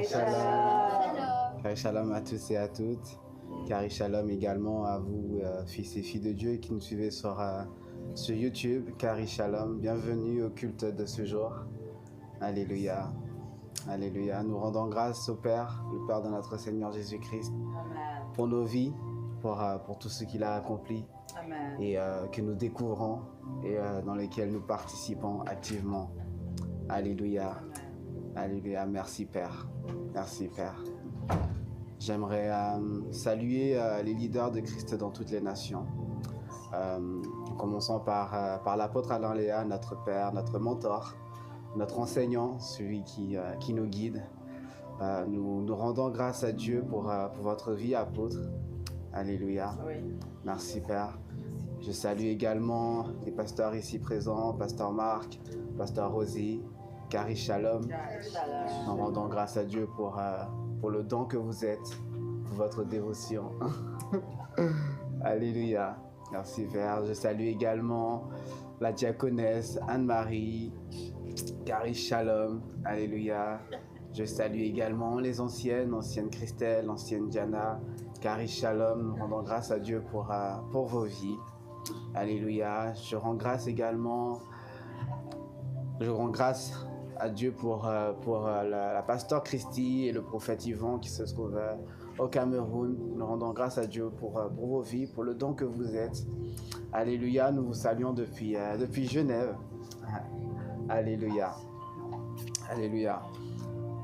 Shalom. Carré Shalom à tous et à toutes. Carré Shalom également à vous, fils et filles de Dieu qui nous suivez sur YouTube. Carré Shalom, bienvenue au culte de ce jour. Alléluia. Alléluia. Nous rendons grâce au Père, le Père de notre Seigneur Jésus-Christ, pour nos vies, pour tout ce qu'il a accompli. Amen. Et que nous découvrons et dans lesquels nous participons activement. Alléluia. Amen. Alléluia. Merci Père. Merci Père. J'aimerais saluer les leaders de Christ dans toutes les nations. Commençons par l'apôtre Alain Léa, notre Père, notre mentor, notre enseignant, celui qui nous guide. Nous rendons grâce à Dieu pour votre vie, apôtre. Alléluia. Oui. Merci Père. Je salue également les pasteurs ici présents, pasteur Marc, pasteur Rosie, Carré Shalom. Nous rendons grâce à Dieu pour le don que vous êtes, pour votre dévotion. Alléluia. Merci Père. Je salue également la diaconesse Anne-Marie, Carré Shalom. Alléluia. Je salue également les anciennes Christelle, ancienne Diana, Carré Shalom. Nous rendons grâce à Dieu pour vos vies. Alléluia. Je rends grâce à Dieu pour la pasteur Christy et le prophète Yvan qui se trouvent au Cameroun. Nous rendons grâce à Dieu pour vos vies, pour le don que vous êtes. Alléluia. Nous vous saluons depuis Genève. Alléluia. Alléluia.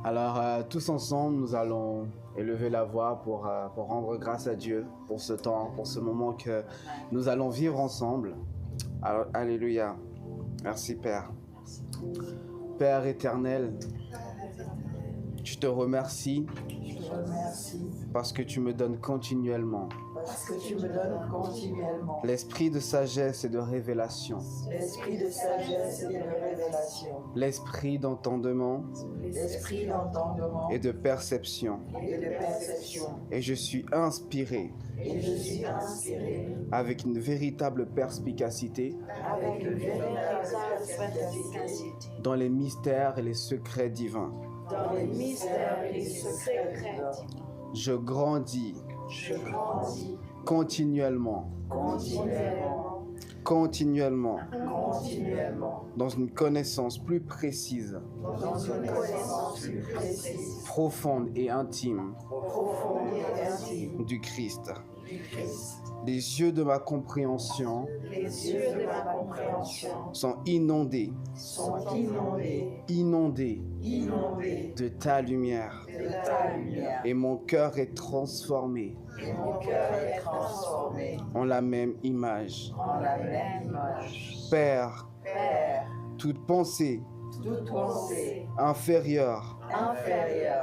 Alors, tous ensemble, nous allons élever la voix pour rendre grâce à Dieu pour ce temps, pour ce moment que nous allons vivre ensemble. Alors, alléluia. Merci Père. Père éternel, je te remercie parce que tu me donnes continuellement l'esprit de sagesse et de révélation, l'esprit d'entendement et de perception. Et je suis inspiré avec une véritable perspicacité dans les mystères et les secrets divins. Je grandis continuellement dans une connaissance plus précise, profonde et intime du Christ. Les yeux de ma compréhension sont inondés de ta lumière. Et mon cœur est transformé en la même image. Père, toute pensée inférieure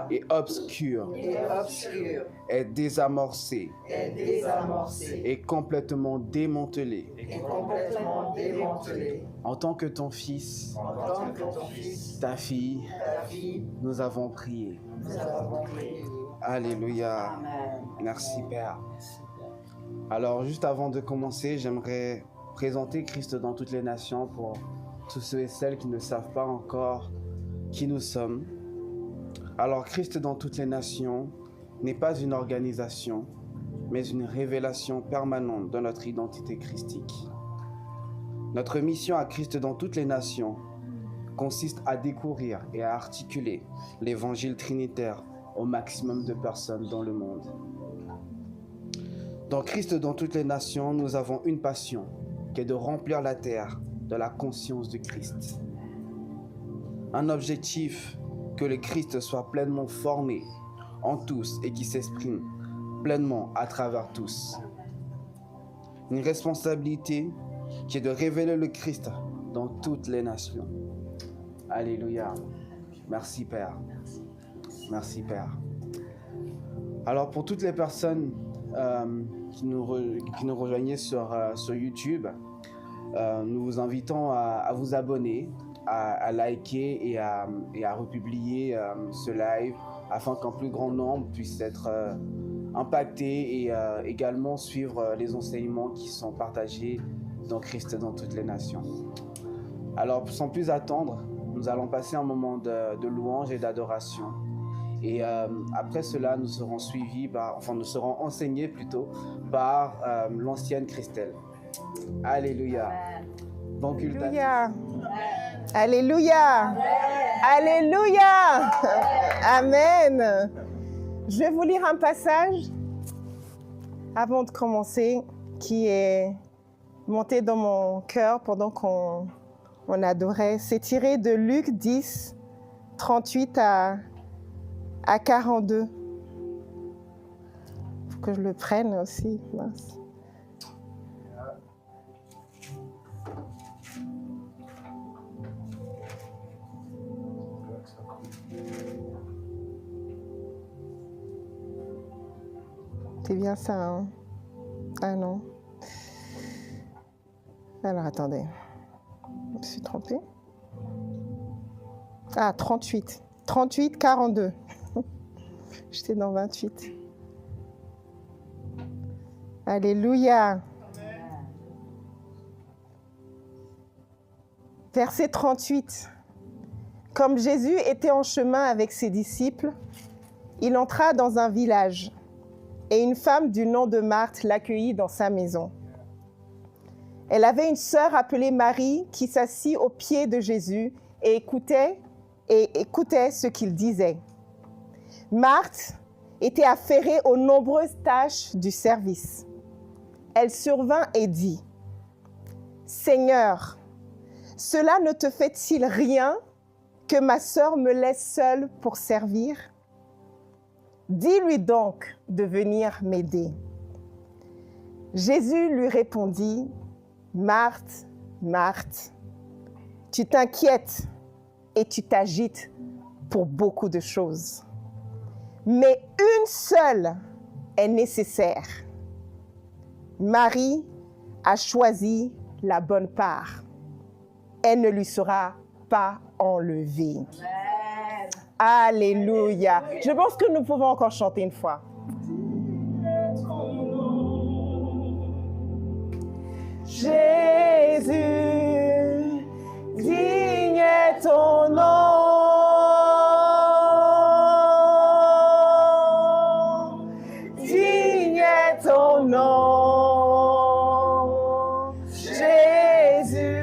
et obscure est désamorcée et complètement démantelée. En tant que ton fils, ta fille, nous avons prié. Alléluia. Merci Père. Alors juste avant de commencer, j'aimerais présenter Christ dans toutes les nations pour tous ceux et celles qui ne savent pas encore qui nous sommes. Alors Christ dans toutes les nations n'est pas une organisation, mais une révélation permanente de notre identité christique. Notre mission à Christ dans toutes les nations consiste à découvrir et à articuler l'évangile trinitaire au maximum de personnes dans le monde. Dans Christ dans toutes les nations, nous avons une passion qui est de remplir la terre de la conscience de Christ. Un objectif, que le Christ soit pleinement formé en tous et qui s'exprime pleinement à travers tous. Une responsabilité qui est de révéler le Christ dans toutes les nations. Alléluia. Merci Père. Merci Père. Alors pour toutes les personnes qui nous rejoignent sur YouTube, nous vous invitons à vous abonner, à liker et à republier ce live afin qu'un plus grand nombre puisse être impacté et également suivre les enseignements qui sont partagés dans Christ dans toutes les nations. Alors sans plus attendre, nous allons passer un moment de louange et d'adoration Et après cela, nous serons suivis, nous serons enseignés plutôt par l'ancienne Christelle. Alléluia. Bon culte. Alléluia. Alléluia. Alléluia. Amen. Je vais vous lire un passage avant de commencer qui est monté dans mon cœur pendant qu'on adorait. C'est tiré de Luc 10, 38 à 42. Il faut que je le prenne aussi. Mince. C'est bien ça, hein? Ah non. Alors, attendez. Je me suis trompée. Ah, 38. 38, 42. J'étais dans 28. Alléluia. Verset 38. Comme Jésus était en chemin avec ses disciples, il entra dans un village. Et une femme du nom de Marthe l'accueillit dans sa maison. Elle avait une sœur appelée Marie qui s'assit aux pieds de Jésus et écoutait ce qu'il disait. Marthe était affairée aux nombreuses tâches du service. Elle survint et dit : « Seigneur, cela ne te fait-il rien que ma sœur me laisse seule pour servir ? Dis-lui donc de venir m'aider. » Jésus lui répondit : « Marthe, Marthe, tu t'inquiètes et tu t'agites pour beaucoup de choses. Mais une seule est nécessaire. Marie a choisi la bonne part. Elle ne lui sera pas enlevée. » Alléluia. Je pense que nous pouvons encore chanter une fois. Jésus, digne est ton nom. Digne est ton nom. Jésus,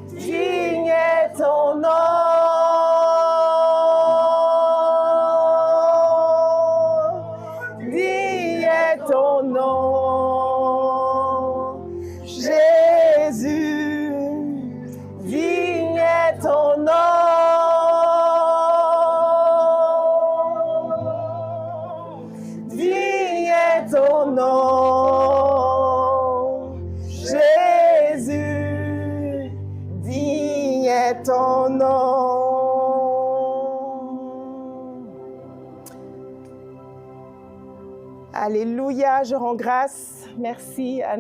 digne est ton nom. Ton nom, Jésus, digne est ton nom, digne est ton nom, Jésus, digne est ton nom. Alléluia, je rends grâce. Merci à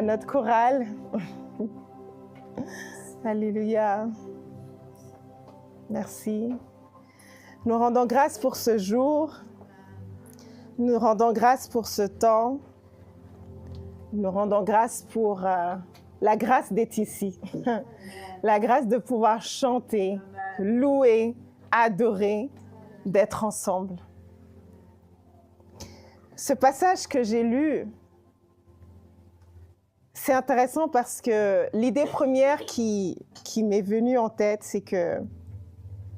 notre chorale. Alléluia. Merci. Nous rendons grâce pour ce jour. Nous rendons grâce pour ce temps. Nous rendons grâce pour la grâce d'être ici. La grâce de pouvoir chanter, louer, adorer, d'être ensemble. Ce passage que j'ai lu, c'est intéressant parce que l'idée première qui m'est venue en tête, c'est que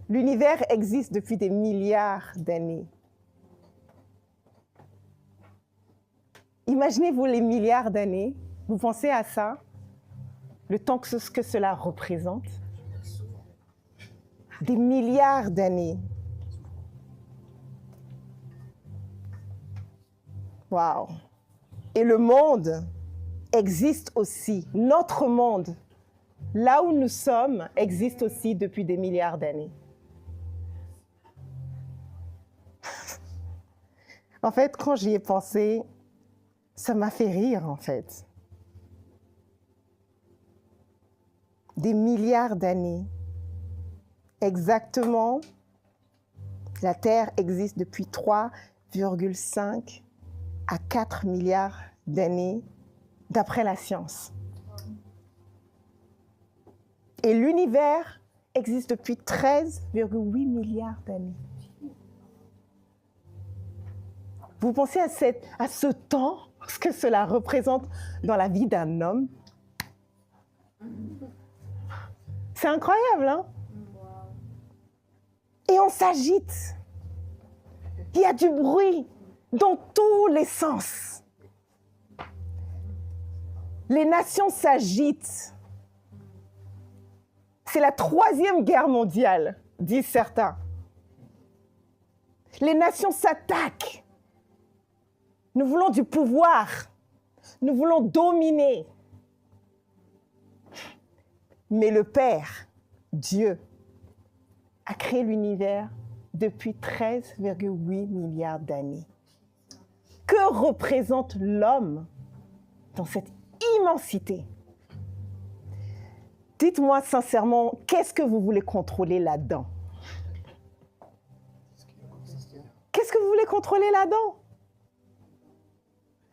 l'univers existe depuis des milliards d'années. Imaginez-vous les milliards d'années, vous pensez à ça, le temps que cela représente. Des milliards d'années. Waouh! Et le monde existe aussi. Notre monde, là où nous sommes, existe aussi depuis des milliards d'années. En fait, quand j'y ai pensé, ça m'a fait rire, en fait. Des milliards d'années. Exactement, la Terre existe depuis 3,5 à 4 milliards d'années, d'après la science. Et l'univers existe depuis 13,8 milliards d'années. Vous pensez à ce temps, ce que cela représente dans la vie d'un homme? C'est incroyable, hein? Et on s'agite. Il y a du bruit dans tous les sens. Les nations s'agitent. C'est la 3e guerre mondiale, disent certains. Les nations s'attaquent. Nous voulons du pouvoir. Nous voulons dominer. Mais le Père, Dieu, a créé l'univers depuis 13,8 milliards d'années. Que représente l'homme dans cette immensité? Dites-moi sincèrement, qu'est-ce que vous voulez contrôler là-dedans? Qu'est-ce que vous voulez contrôler là-dedans?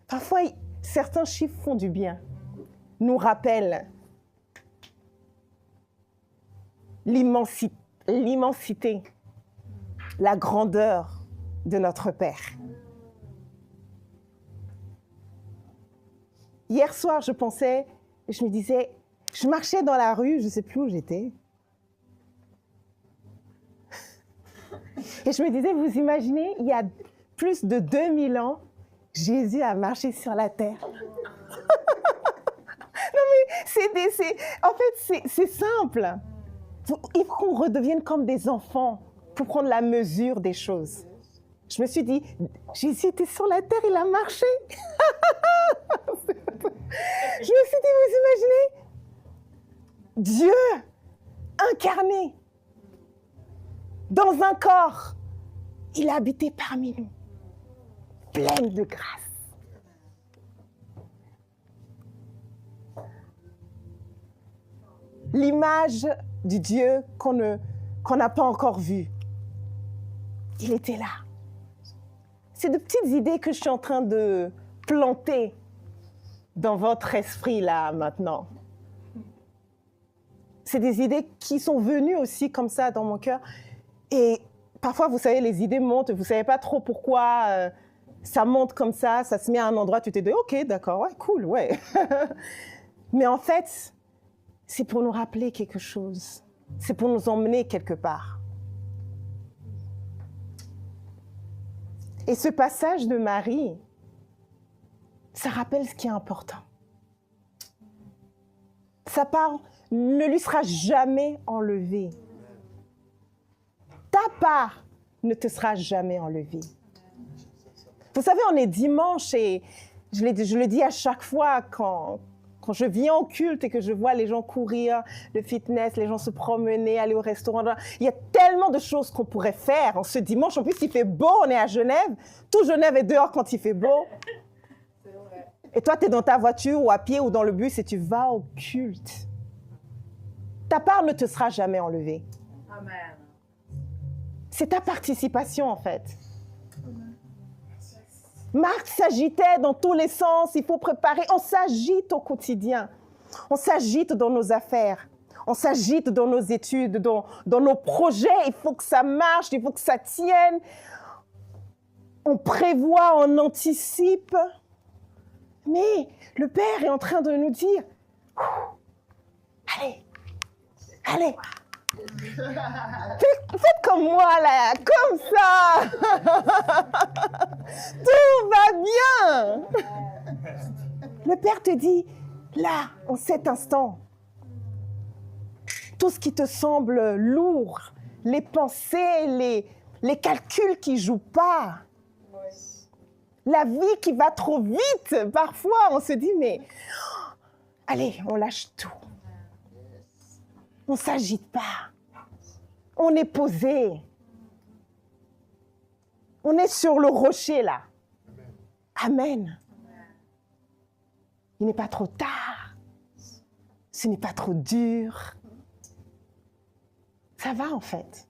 Parfois, certains chiffres font du bien, nous rappellent l'immensité, la grandeur de notre Père. Hier soir, je pensais, je me disais, je marchais dans la rue, je ne sais plus où j'étais. Et je me disais, vous imaginez, il y a plus de 2000 ans, Jésus a marché sur la terre. Non mais, en fait, c'est simple. Il faut qu'on redevienne comme des enfants pour prendre la mesure des choses. Je me suis dit, Jésus était sur la terre, il a marché. Je me suis dit, vous imaginez, Dieu incarné dans un corps, il a habité parmi nous, plein de grâce. L'image du Dieu qu'on n'a pas encore vu, il était là. C'est de petites idées que je suis en train de planter dans votre esprit là maintenant. C'est des idées qui sont venues aussi comme ça dans mon cœur. Et parfois, vous savez, les idées montent, vous ne savez pas trop pourquoi ça monte comme ça se met à un endroit, tu te dis, ok, d'accord, ouais, cool, ouais. Mais en fait, c'est pour nous rappeler quelque chose. C'est pour nous emmener quelque part. Et ce passage de Marie, ça rappelle ce qui est important. Sa part ne lui sera jamais enlevée. Ta part ne te sera jamais enlevée. Vous savez, on est dimanche et je le dis à chaque fois quand je viens au culte et que je vois les gens courir, le fitness, les gens se promener, aller au restaurant. Il y a tellement de choses qu'on pourrait faire en ce dimanche. En plus, il fait beau, on est à Genève. Tout Genève est dehors quand il fait beau. Et toi, tu es dans ta voiture ou à pied ou dans le bus et tu vas au culte. Ta part ne te sera jamais enlevée. Amen. C'est ta participation, en fait. Marc s'agitait dans tous les sens, il faut préparer. On s'agite au quotidien. On s'agite dans nos affaires. On s'agite dans nos études, dans nos projets. Il faut que ça marche, il faut que ça tienne. On prévoit, on anticipe. Mais le Père est en train de nous dire, allez, allez. Faites comme moi, là, comme ça. Tout va bien. Le Père te dit, là, en cet instant, tout ce qui te semble lourd, les pensées, les calculs qui ne jouent pas, la vie qui va trop vite, parfois, on se dit, mais allez, on lâche tout. On ne s'agite pas. On est posé. On est sur le rocher, là. Amen. Il n'est pas trop tard. Ce n'est pas trop dur. Ça va, en fait.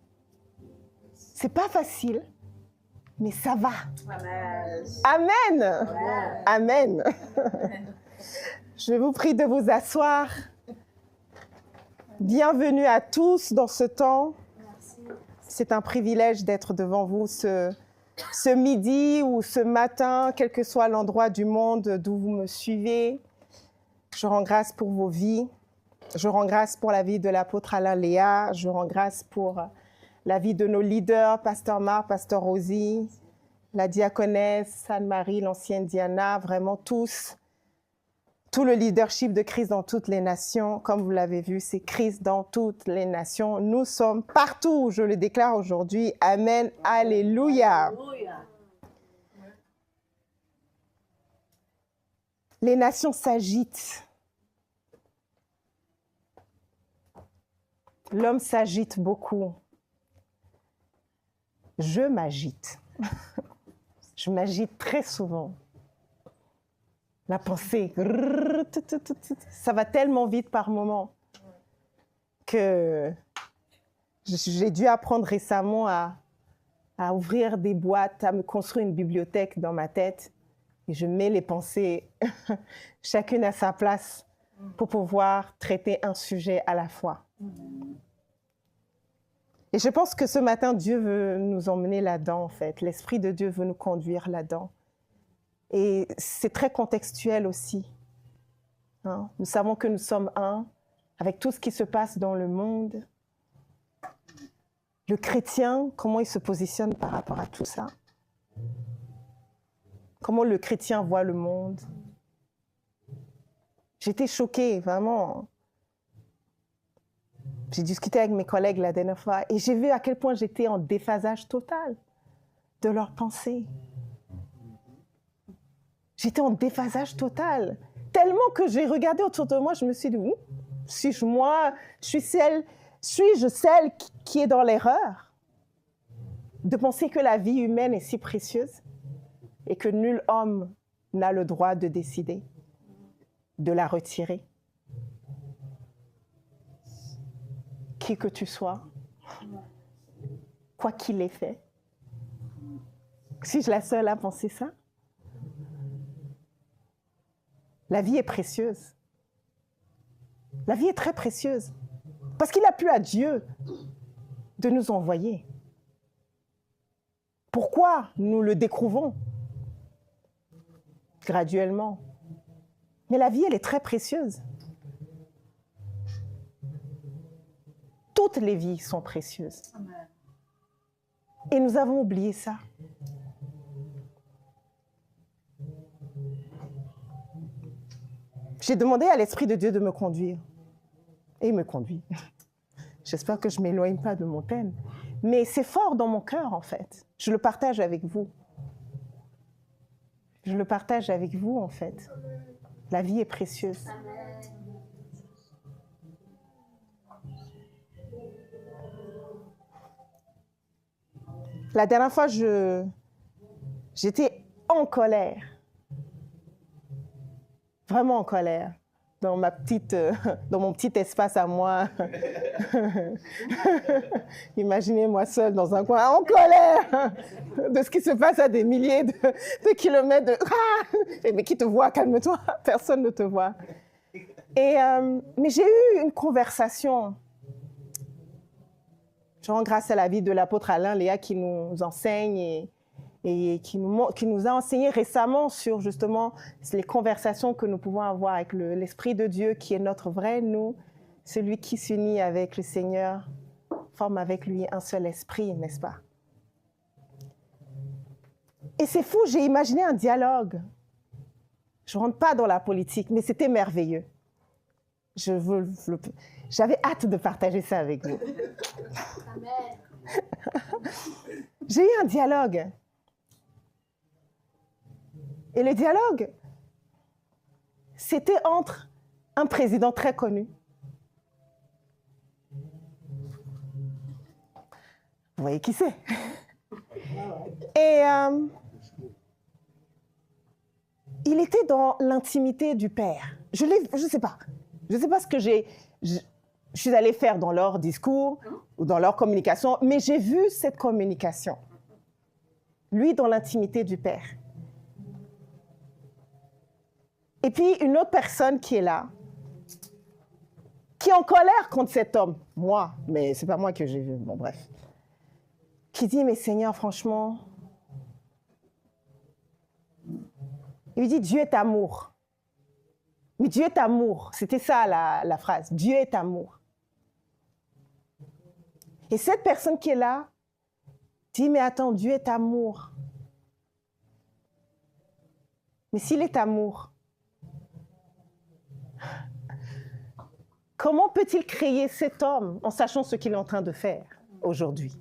C'est pas facile, mais ça va. Amen. Amen. Amen. Je vous prie de vous asseoir. Bienvenue à tous dans ce temps. C'est un privilège d'être devant vous ce midi ou ce matin, quel que soit l'endroit du monde d'où vous me suivez. Je rends grâce pour vos vies. Je rends grâce pour la vie de l'apôtre Alain Léa. Je rends grâce pour la vie de nos leaders, Pasteur Marc, Pasteur Rosie, la diaconesse Anne-Marie, l'ancienne Diana, vraiment tous. Tout le leadership de Christ dans toutes les nations, comme vous l'avez vu, c'est Christ dans toutes les nations. Nous sommes partout, je le déclare aujourd'hui. Amen, alléluia. Les nations s'agitent. L'homme s'agite beaucoup. Je m'agite. Je m'agite très souvent. La pensée, ça va tellement vite par moment que j'ai dû apprendre récemment à ouvrir des boîtes, à me construire une bibliothèque dans ma tête. Et je mets les pensées chacune à sa place pour pouvoir traiter un sujet à la fois. Et je pense que ce matin, Dieu veut nous emmener là-dedans, en fait. L'Esprit de Dieu veut nous conduire là-dedans. Et c'est très contextuel aussi. Hein? Nous savons que nous sommes un, avec tout ce qui se passe dans le monde. Le chrétien, comment il se positionne par rapport à tout ça? Comment le chrétien voit le monde? J'étais choquée, vraiment. J'ai discuté avec mes collègues la dernière fois et j'ai vu à quel point j'étais en déphasage total de leurs pensées. J'étais en déphasage total. Tellement que j'ai regardé autour de moi, je me suis dit, suis-je celle qui est dans l'erreur de penser que la vie humaine est si précieuse et que nul homme n'a le droit de décider de la retirer? Qui que tu sois, quoi qu'il ait fait. Suis-je la seule à penser ça? La vie est précieuse. La vie est très précieuse. Parce qu'il a plu à Dieu de nous envoyer. Pourquoi nous le découvrons? Graduellement. Mais la vie, elle est très précieuse. Toutes les vies sont précieuses. Et nous avons oublié ça. J'ai demandé à l'Esprit de Dieu de me conduire. Et il me conduit. J'espère que je ne m'éloigne pas de mon thème. Mais c'est fort dans mon cœur, en fait. Je le partage avec vous. Je le partage avec vous, en fait. La vie est précieuse. La dernière fois, j'étais en colère. Vraiment en colère. Dans mon petit espace à moi. Imaginez-moi seule dans un coin, en colère de ce qui se passe à des milliers de kilomètres de... Mais qui te voit? Calme-toi, personne ne te voit. Mais j'ai eu une conversation. Je rends grâce à la vie de l'apôtre Alain Léa qui nous enseigne et qui nous a enseigné récemment sur justement les conversations que nous pouvons avoir avec l'Esprit de Dieu qui est notre vrai nous, celui qui s'unit avec le Seigneur, forme avec lui un seul esprit, n'est-ce pas? Et c'est fou, j'ai imaginé un dialogue. Je ne rentre pas dans la politique, mais c'était merveilleux. J'avais hâte de partager ça avec vous. J'ai eu un dialogue. Et le dialogue, c'était entre un président très connu. Vous voyez qui c'est? Et il était dans l'intimité du Père. Je sais pas. Je ne sais pas ce que je suis allée faire dans leur discours ou dans leur communication, mais j'ai vu cette communication. Lui dans l'intimité du Père. Et puis une autre personne qui est là, qui est en colère contre cet homme. Moi, mais c'est pas moi que j'ai vu. Bon, bref. Qui dit, mais Seigneur, franchement, il lui dit, Dieu est amour. Mais Dieu est amour. C'était ça la phrase. Dieu est amour. Et cette personne qui est là dit, mais attends, Dieu est amour. Mais s'il est amour, comment peut-il créer cet homme en sachant ce qu'il est en train de faire aujourd'hui?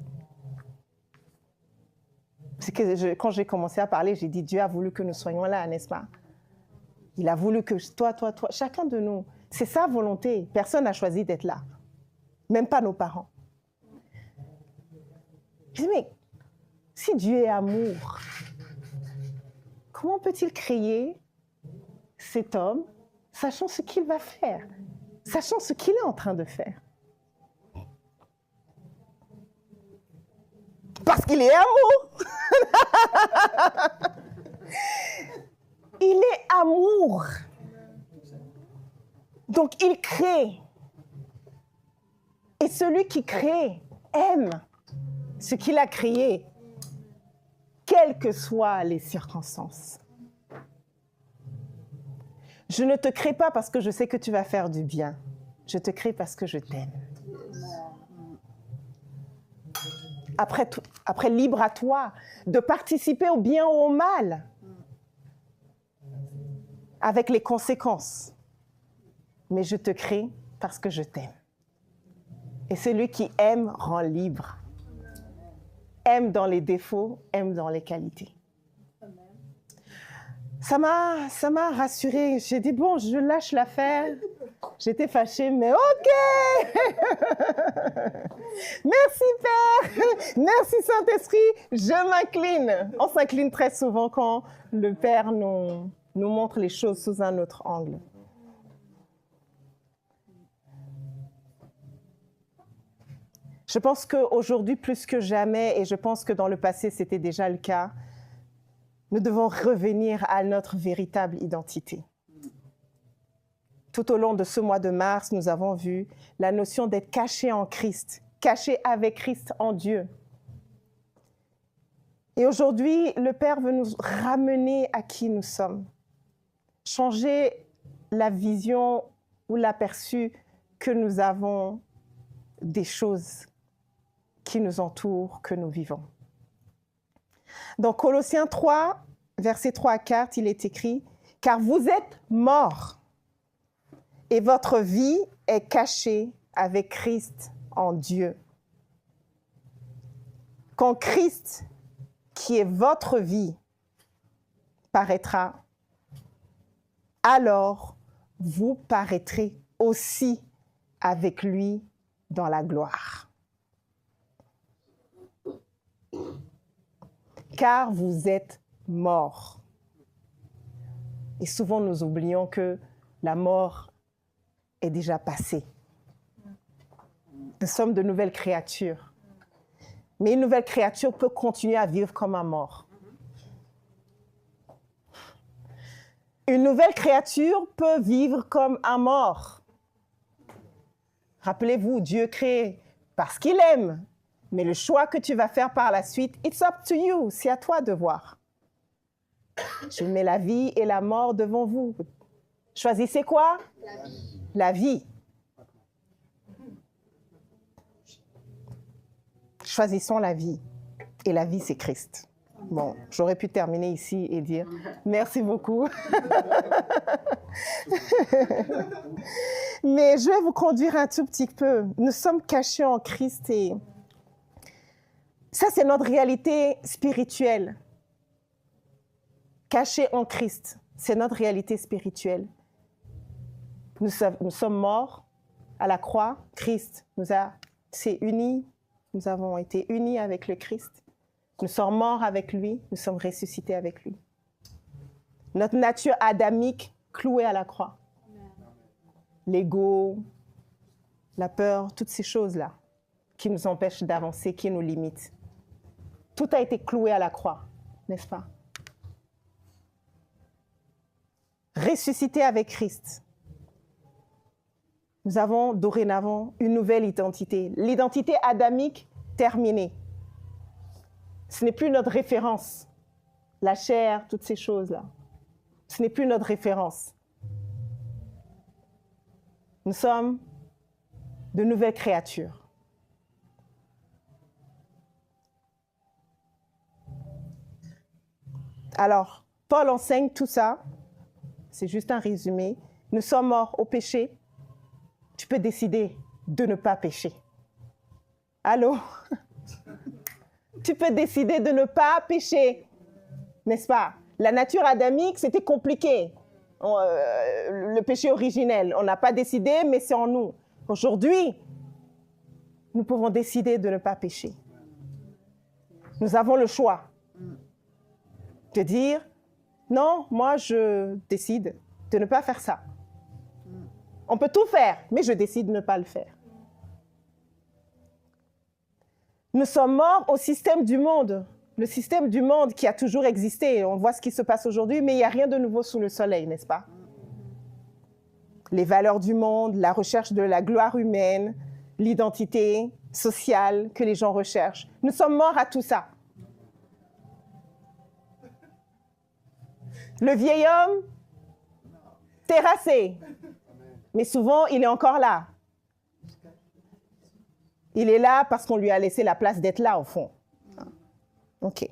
C'est que quand j'ai commencé à parler, j'ai dit, Dieu a voulu que nous soyons là, n'est-ce pas? Il a voulu que toi, chacun de nous, c'est sa volonté. Personne n'a choisi d'être là, même pas nos parents. Je dis, mais si Dieu est amour, comment peut-il créer cet homme, sachant ce qu'il va faire, sachant ce qu'il est en train de faire? Parce qu'il est amour. Il est amour. Donc il crée. Et celui qui crée aime ce qu'il a créé, quelles que soient les circonstances. Je ne te crée pas parce que je sais que tu vas faire du bien. Je te crée parce que je t'aime. Après, libre à toi de participer au bien ou au mal, avec les conséquences. Mais je te crée parce que je t'aime. Et celui qui aime rend libre. Aime dans les défauts, aime dans les qualités. Ça m'a rassurée. J'ai dit, bon, je lâche l'affaire. J'étais fâchée, mais OK. Merci Père. Merci Saint-Esprit. Je m'incline. On s'incline très souvent quand le Père nous montre les choses sous un autre angle. Je pense qu'aujourd'hui, plus que jamais, et je pense que dans le passé, c'était déjà le cas, nous devons revenir à notre véritable identité. Tout au long de ce mois de mars, nous avons vu la notion d'être caché en Christ, caché avec Christ en Dieu. Et aujourd'hui, le Père veut nous ramener à qui nous sommes, changer la vision ou l'aperçu que nous avons des choses qui nous entourent, que nous vivons. Dans Colossiens 3, versets 3 à 4, il est écrit « Car vous êtes morts, et votre vie est cachée avec Christ en Dieu. Quand Christ, qui est votre vie, paraîtra, alors vous paraîtrez aussi avec lui dans la gloire. Car vous êtes morts. » Et souvent nous oublions que la mort est déjà passée. Nous sommes de nouvelles créatures. Mais une nouvelle créature peut continuer à vivre comme un mort. Une nouvelle créature peut vivre comme un mort. Rappelez-vous, Dieu crée parce qu'il aime. Mais le choix que tu vas faire par la suite, it's up to you. C'est à toi de voir. Je mets la vie et la mort devant vous. Choisissez quoi? La vie. La vie. Choisissons la vie. Et la vie, c'est Christ. Bon, j'aurais pu terminer ici et dire merci beaucoup. Mais je vais vous conduire un tout petit peu. Nous sommes cachés en Christ et ça, c'est notre réalité spirituelle. Cachés en Christ, c'est notre réalité spirituelle. Nous sommes morts à la croix. Christ s'est uni. Nous avons été unis avec le Christ. Nous sommes morts avec lui. Nous sommes ressuscités avec lui. Notre nature adamique clouée à la croix. L'ego, la peur, toutes ces choses-là qui nous empêchent d'avancer, qui nous limitent. Tout a été cloué à la croix, n'est-ce pas? Ressuscité avec Christ. Nous avons dorénavant une nouvelle identité. L'identité adamique terminée. Ce n'est plus notre référence. La chair, toutes ces choses-là. Ce n'est plus notre référence. Nous sommes de nouvelles créatures. Alors, Paul enseigne tout ça. C'est juste un résumé. Nous sommes morts au péché. Tu peux décider de ne pas pécher. Allô? Tu peux décider de ne pas pécher. N'est-ce pas? La nature adamique, c'était compliqué. Le péché originel, on n'a pas décidé, mais c'est en nous. Aujourd'hui, nous pouvons décider de ne pas pécher. Nous avons le choix de dire, non, moi je décide de ne pas faire ça. On peut tout faire, mais je décide de ne pas le faire. Nous sommes morts au système du monde. Le système du monde qui a toujours existé. On voit ce qui se passe aujourd'hui, mais il n'y a rien de nouveau sous le soleil, n'est-ce pas? Les valeurs du monde, la recherche de la gloire humaine, l'identité sociale que les gens recherchent. Nous sommes morts à tout ça. Le vieil homme, terrassé. Mais souvent, il est encore là. Il est là parce qu'on lui a laissé la place d'être là, au fond. OK.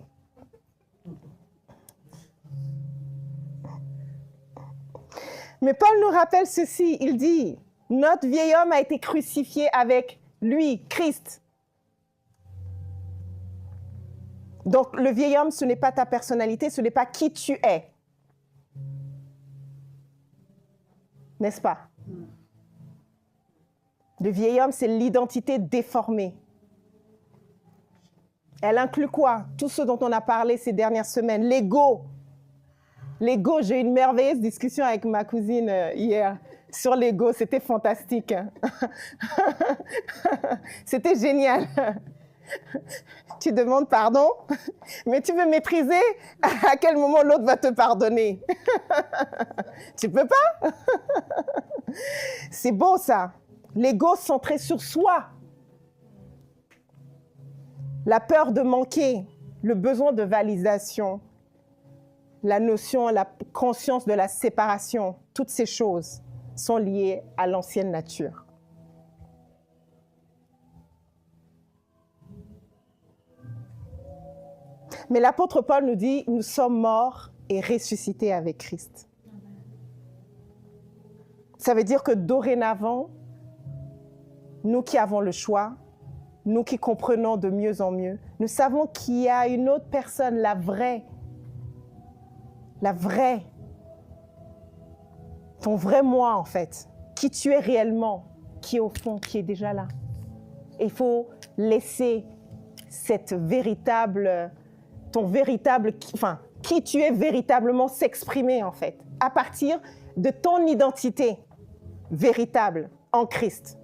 Mais Paul nous rappelle ceci, il dit, notre vieil homme a été crucifié avec lui, Christ. Donc, le vieil homme, ce n'est pas ta personnalité, ce n'est pas qui tu es. N'est-ce pas? Le vieil homme, c'est l'identité déformée. Elle inclut quoi? Tout ce dont on a parlé ces dernières semaines. L'ego. L'ego, j'ai eu une merveilleuse discussion avec ma cousine hier sur l'ego. C'était fantastique. C'était génial. Tu demandes pardon, mais tu veux maîtriser à quel moment l'autre va te pardonner. Tu peux pas? C'est beau ça. L'ego centré sur soi. La peur de manquer, le besoin de validation, la notion, la conscience de la séparation, toutes ces choses sont liées à l'ancienne nature. Mais l'apôtre Paul nous dit, nous sommes morts et ressuscités avec Christ. Ça veut dire que dorénavant, nous qui avons le choix, nous qui comprenons de mieux en mieux, nous savons qu'il y a une autre personne, la vraie, ton vrai moi en fait, qui tu es réellement, qui est au fond, qui est déjà là. Et il faut laisser cette véritable, qui tu es véritablement s'exprimer en fait, à partir de ton identité véritable en Christ.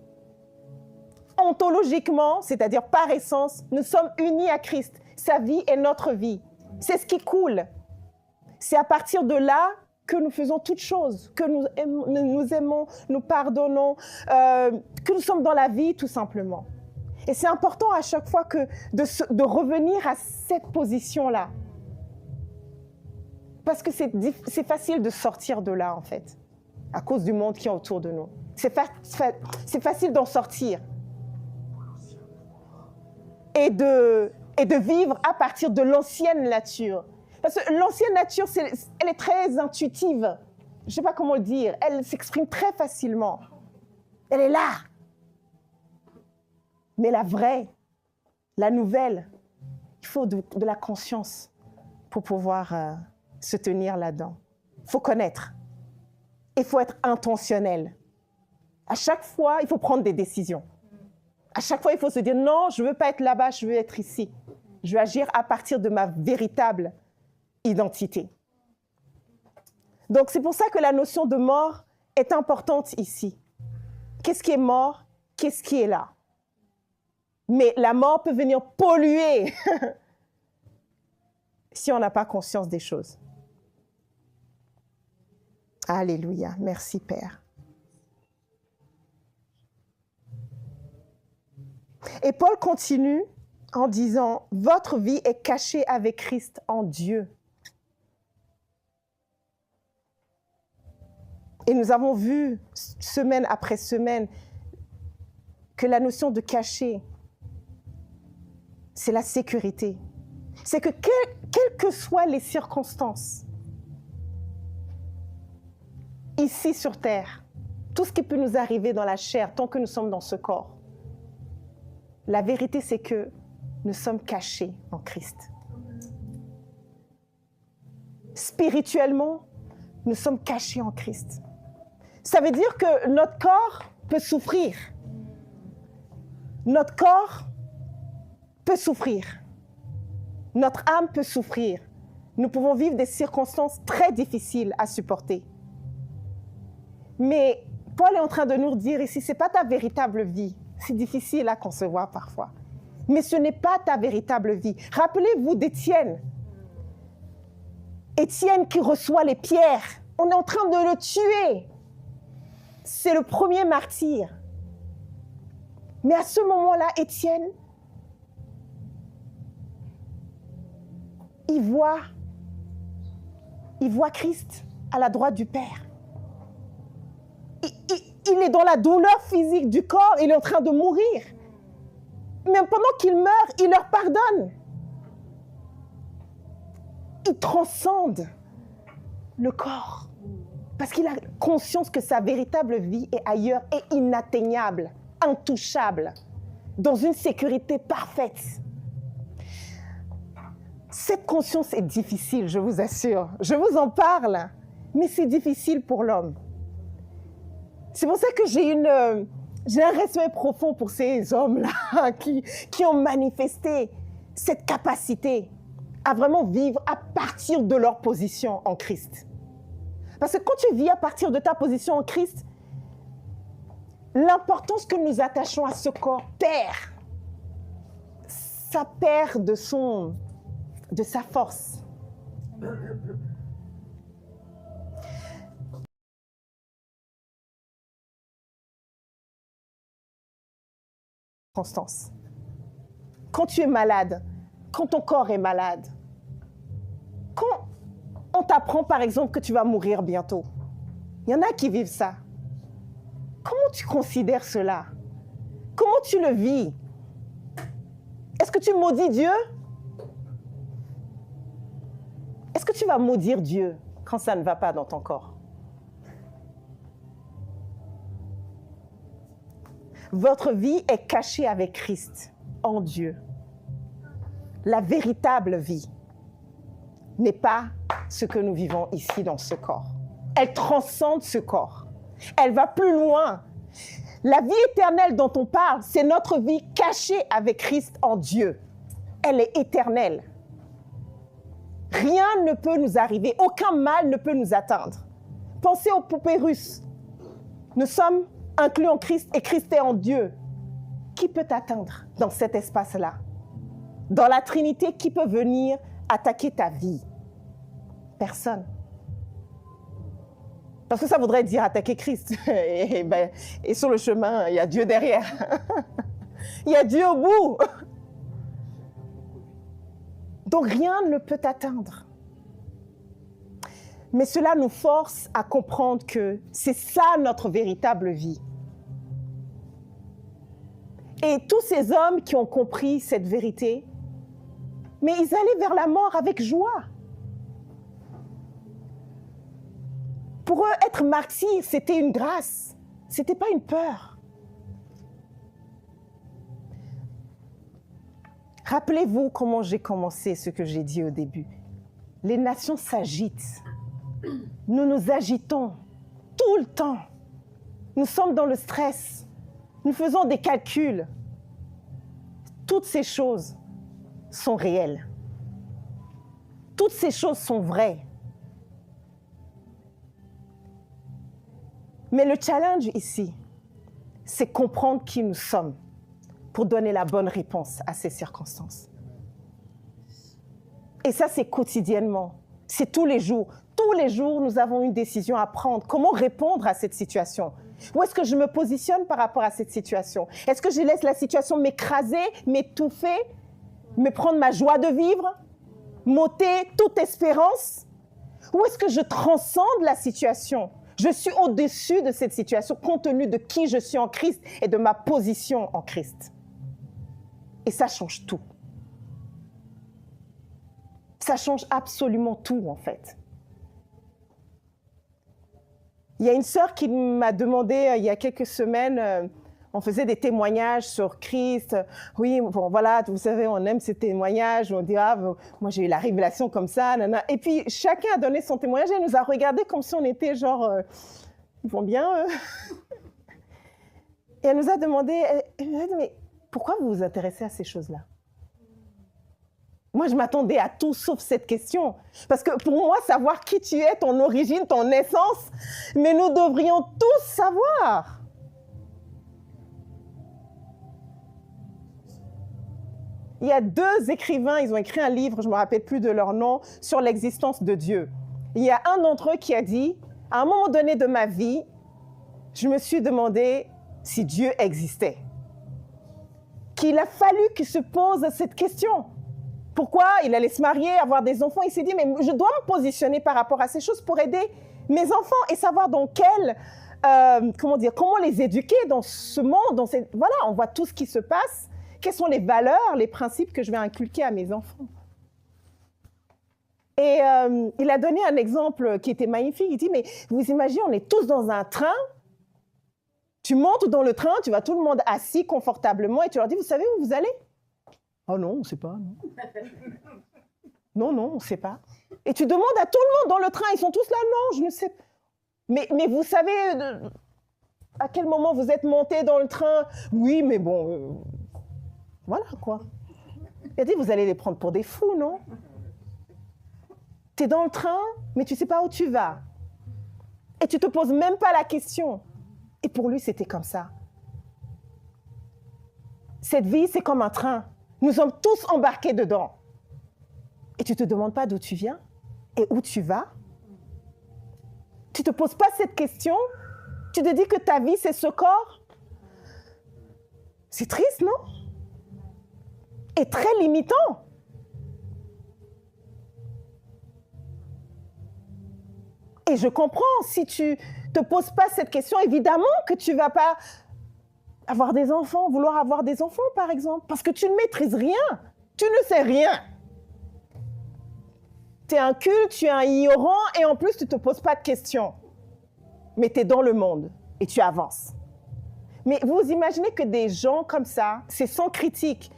Ontologiquement, c'est-à-dire par essence, nous sommes unis à Christ. Sa vie est notre vie. C'est ce qui coule. C'est à partir de là que nous faisons toutes choses, que nous aimons, nous pardonnons, que nous sommes dans la vie tout simplement. Et c'est important à chaque fois de revenir à cette position-là. Parce que c'est facile de sortir de là en fait, à cause du monde qui est autour de nous. C'est facile d'en sortir. Et de vivre à partir de l'ancienne nature. Parce que l'ancienne nature, elle est très intuitive. Je ne sais pas comment le dire. Elle s'exprime très facilement. Elle est là. Mais la vraie, la nouvelle, il faut de la conscience pour pouvoir se tenir là-dedans. Il faut connaître. Il faut être intentionnel. À chaque fois, il faut prendre des décisions. À chaque fois, il faut se dire, non, je ne veux pas être là-bas, je veux être ici. Je veux agir à partir de ma véritable identité. Donc, c'est pour ça que la notion de mort est importante ici. Qu'est-ce qui est mort? Qu'est-ce qui est là? Mais la mort peut venir polluer si on n'a pas conscience des choses. Alléluia. Merci, Père. Paul continue en disant, votre vie est cachée avec Christ en Dieu. Et nous avons vu, semaine après semaine, que la notion de caché, c'est la sécurité. C'est que quelles que soient les circonstances, ici sur terre, tout ce qui peut nous arriver dans la chair, tant que nous sommes dans ce corps, la vérité, c'est que nous sommes cachés en Christ. Spirituellement, nous sommes cachés en Christ. Ça veut dire que notre corps peut souffrir. Notre corps peut souffrir. Notre âme peut souffrir. Nous pouvons vivre des circonstances très difficiles à supporter. Mais Paul est en train de nous dire ici, ce n'est pas ta véritable vie. C'est difficile à concevoir parfois. Mais ce n'est pas ta véritable vie. Rappelez-vous d'Étienne. Étienne qui reçoit les pierres. On est en train de le tuer. C'est le premier martyr. Mais à ce moment-là, Étienne, il voit Christ à la droite du Père. Il est dans la douleur physique du corps, il est en train de mourir. Mais pendant qu'il meurt, il leur pardonne. Il transcende le corps. Parce qu'il a conscience que sa véritable vie est ailleurs, est inatteignable, intouchable, dans une sécurité parfaite. Cette conscience est difficile, je vous assure. Je vous en parle, mais c'est difficile pour l'homme. C'est pour ça que j'ai un respect profond pour ces hommes-là qui ont manifesté cette capacité à vraiment vivre à partir de leur position en Christ. Parce que quand tu vis à partir de ta position en Christ, l'importance que nous attachons à ce corps perd. Ça perd de sa force. Constance, quand tu es malade, quand ton corps est malade, quand on t'apprend par exemple que tu vas mourir bientôt, il y en a qui vivent ça. Comment tu considères cela? Comment tu le vis? Est-ce que tu maudis Dieu? Est-ce que tu vas maudire Dieu quand ça ne va pas dans ton corps? Votre vie est cachée avec Christ en Dieu. La véritable vie n'est pas ce que nous vivons ici dans ce corps. Elle transcende ce corps. Elle va plus loin. La vie éternelle dont on parle, c'est notre vie cachée avec Christ en Dieu. Elle est éternelle. Rien ne peut nous arriver, aucun mal ne peut nous atteindre. Pensez aux poupées russes. Nous sommes inclus en Christ et Christ est en Dieu. Qui peut t'atteindre dans cet espace-là? Dans la Trinité, qui peut venir attaquer ta vie? Personne. Parce que ça voudrait dire attaquer Christ. Et sur le chemin, il y a Dieu derrière. Il y a Dieu au bout. Donc rien ne peut t'atteindre. Mais cela nous force à comprendre que c'est ça notre véritable vie. Et tous ces hommes qui ont compris cette vérité, mais ils allaient vers la mort avec joie. Pour eux, être martyr, c'était une grâce, c'était pas une peur. Rappelez-vous comment j'ai commencé ce que j'ai dit au début. Les nations s'agitent. Nous nous agitons tout le temps. Nous sommes dans le stress. Nous faisons des calculs. Toutes ces choses sont réelles. Toutes ces choses sont vraies. Mais le challenge ici, c'est comprendre qui nous sommes pour donner la bonne réponse à ces circonstances. Et ça, c'est quotidiennement. C'est tous les jours. Tous les jours, nous avons une décision à prendre. Comment répondre à cette situation? Où est-ce que je me positionne par rapport à cette situation? Est-ce que je laisse la situation m'écraser, m'étouffer, me prendre ma joie de vivre, m'ôter toute espérance? Ou est-ce que je transcende la situation? Je suis au-dessus de cette situation compte tenu de qui je suis en Christ et de ma position en Christ. Et ça change tout. Ça change absolument tout, en fait. Il y a une sœur qui m'a demandé il y a quelques semaines, on faisait des témoignages sur Christ. Oui, bon, voilà, vous savez, on aime ces témoignages. On dit, ah, moi j'ai eu la révélation comme ça. Nana. Et puis, chacun a donné son témoignage et elle nous a regardés comme si on était genre, ils vont bien, eux. Et elle nous a demandé, mais pourquoi vous vous intéressez à ces choses-là? Moi, je m'attendais à tout sauf cette question. Parce que pour moi, savoir qui tu es, ton origine, ton naissance, mais nous devrions tous savoir. Il y a 2 écrivains, ils ont écrit un livre, je ne me rappelle plus de leur nom, sur l'existence de Dieu. Il y a un d'entre eux qui a dit, à un moment donné de ma vie, je me suis demandé si Dieu existait. Qu'il a fallu qu'il se pose cette question. Pourquoi il allait se marier, avoir des enfants? Il s'est dit, mais je dois me positionner par rapport à ces choses pour aider mes enfants et savoir dans quel, comment les éduquer dans ce monde. Voilà, on voit tout ce qui se passe. Quelles sont les valeurs, les principes que je vais inculquer à mes enfants? Et il a donné un exemple qui était magnifique. Il dit, mais vous imaginez, on est tous dans un train. Tu montes dans le train, tu vois tout le monde assis confortablement et tu leur dis, vous savez où vous allez? Oh non, on ne sait pas. Non, on ne sait pas. Et tu demandes à tout le monde dans le train, ils sont tous là, non, je ne sais pas. Mais vous savez à quel moment vous êtes monté dans le train? Oui, mais bon, voilà quoi. Il a dit, vous allez les prendre pour des fous, non? Tu es dans le train, mais tu ne sais pas où tu vas. Et tu ne te poses même pas la question. Et pour lui, c'était comme ça. Cette vie, c'est comme un train. Nous sommes tous embarqués dedans. Et tu ne te demandes pas d'où tu viens et où tu vas. Tu ne te poses pas cette question. Tu te dis que ta vie, c'est ce corps. C'est triste, non? Et très limitant. Et je comprends, si tu ne te poses pas cette question, évidemment que tu ne vas pas avoir des enfants, vouloir avoir des enfants, par exemple, parce que tu ne maîtrises rien, tu ne sais rien. Tu es un culte, tu es un ignorant, et en plus, tu ne te poses pas de questions. Mais tu es dans le monde, et tu avances. Mais vous imaginez que des gens comme ça, c'est sans critique.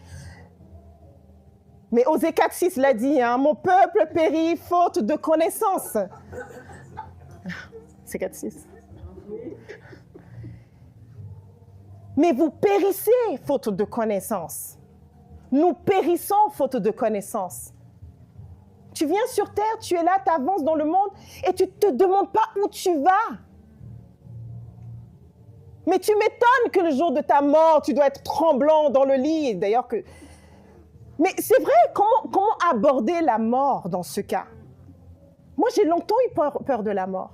Mais Osée 4:6 l'a dit, hein, mon peuple périt faute de connaissance. C'est 4:6. Mais vous périssez faute de connaissance. Nous périssons faute de connaissance. Tu viens sur terre, tu es là, tu avances dans le monde et tu ne te demandes pas où tu vas. Mais tu m'étonnes que le jour de ta mort, tu dois être tremblant dans le lit. D'ailleurs que... Mais c'est vrai, comment aborder la mort dans ce cas? Moi, j'ai longtemps eu peur de la mort.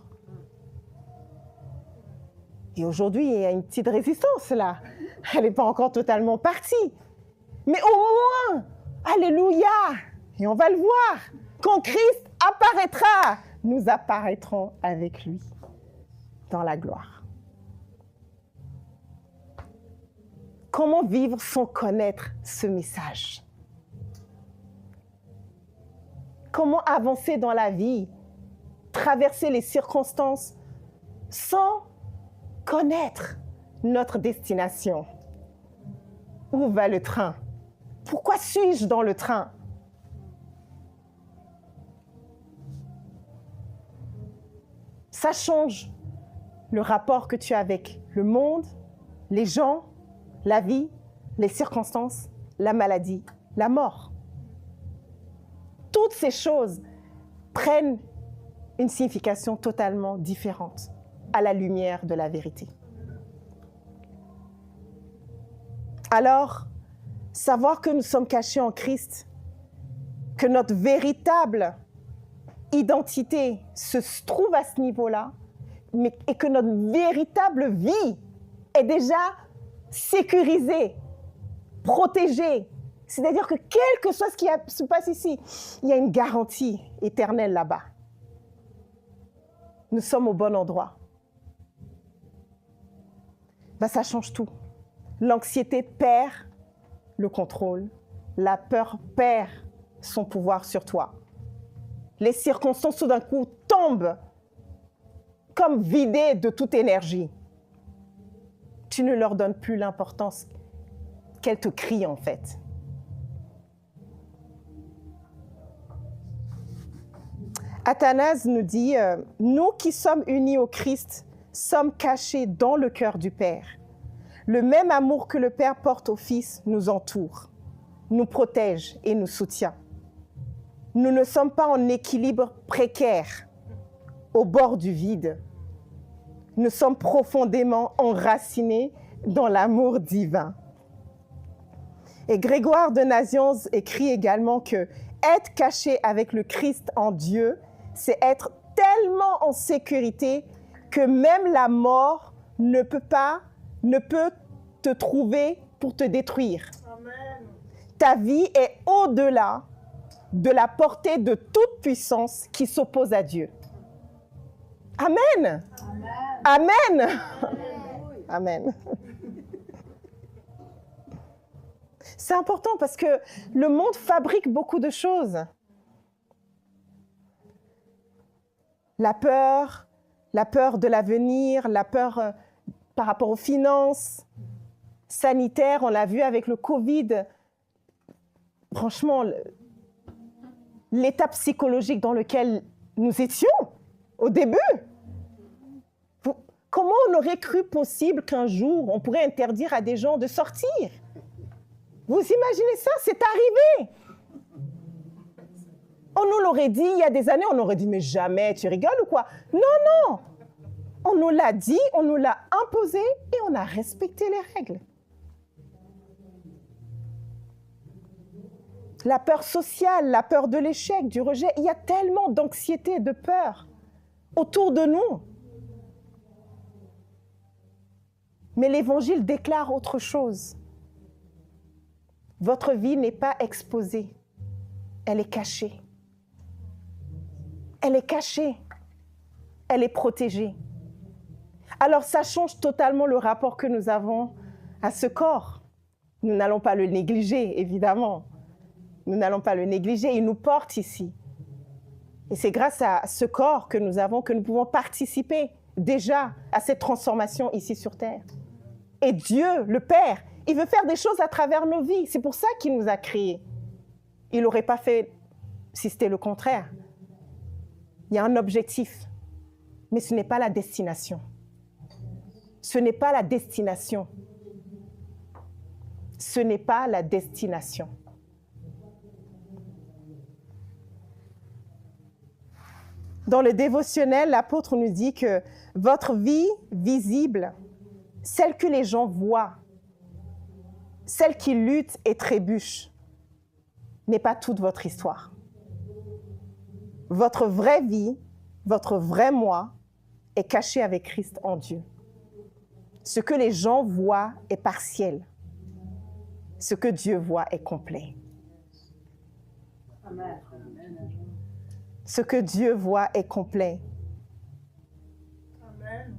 Et aujourd'hui, il y a une petite résistance là. Elle n'est pas encore totalement partie. Mais au moins, alléluia, et on va le voir, quand Christ apparaîtra, nous apparaîtrons avec lui dans la gloire. Comment vivre sans connaître ce message? Comment avancer dans la vie, traverser les circonstances sans connaître notre destination? Où va le train? Pourquoi suis-je dans le train? Ça change le rapport que tu as avec le monde, les gens, la vie, les circonstances, la maladie, la mort. Toutes ces choses prennent une signification totalement différente à la lumière de la vérité. Alors, savoir que nous sommes cachés en Christ, que notre véritable identité se trouve à ce niveau-là, et que notre véritable vie est déjà sécurisée, protégée. C'est-à-dire que quel que soit ce qui se passe ici, il y a une garantie éternelle là-bas. Nous sommes au bon endroit. Ben, ça change tout. L'anxiété perd le contrôle. La peur perd son pouvoir sur toi. Les circonstances, tout d'un coup, tombent comme vidées de toute énergie. Tu ne leur donnes plus l'importance qu'elles te crient, en fait. Athanase nous dit, nous qui sommes unis au Christ, sommes cachés dans le cœur du Père. Le même amour que le Père porte au Fils nous entoure, nous protège et nous soutient. Nous ne sommes pas en équilibre précaire, au bord du vide. Nous sommes profondément enracinés dans l'amour divin. Et Grégoire de Nazianze écrit également que être caché avec le Christ en Dieu, c'est être tellement en sécurité que même la mort ne peut te trouver pour te détruire. Amen. Ta vie est au-delà de la portée de toute puissance qui s'oppose à Dieu. Amen. Amen. Amen. Amen. C'est important parce que le monde fabrique beaucoup de choses. La peur de l'avenir, la peur par rapport aux finances sanitaires, on l'a vu avec le Covid. Franchement, l'état psychologique dans lequel nous étions au début. Comment on aurait cru possible qu'un jour, on pourrait interdire à des gens de sortir? Vous imaginez ça? C'est arrivé. On nous l'aurait dit il y a des années, on aurait dit, mais jamais, tu rigoles ou quoi? Non, non. On nous l'a dit, on nous l'a imposé et on a respecté les règles. La peur sociale, la peur de l'échec, du rejet, il y a tellement d'anxiété, de peur autour de nous. Mais l'Évangile déclare autre chose. Votre vie n'est pas exposée, elle est cachée. Elle est cachée, elle est protégée. Alors ça change totalement le rapport que nous avons à ce corps. Nous n'allons pas le négliger, évidemment. Nous n'allons pas le négliger, il nous porte ici. Et c'est grâce à ce corps que nous avons que nous pouvons participer déjà à cette transformation ici sur Terre. Et Dieu, le Père, il veut faire des choses à travers nos vies. C'est pour ça qu'il nous a créés. Il ne l'aurait pas fait si c'était le contraire. Il y a un objectif, mais ce n'est pas la destination. Ce n'est pas la destination. Ce n'est pas la destination. Dans le dévotionnel, l'apôtre nous dit que votre vie visible, celle que les gens voient, celle qui lutte et trébuche, n'est pas toute votre histoire. Votre vraie vie, votre vrai moi, est caché avec Christ en Dieu. Ce que les gens voient est partiel. Ce que Dieu voit est complet. Amen. Ce que Dieu voit est complet. Amen.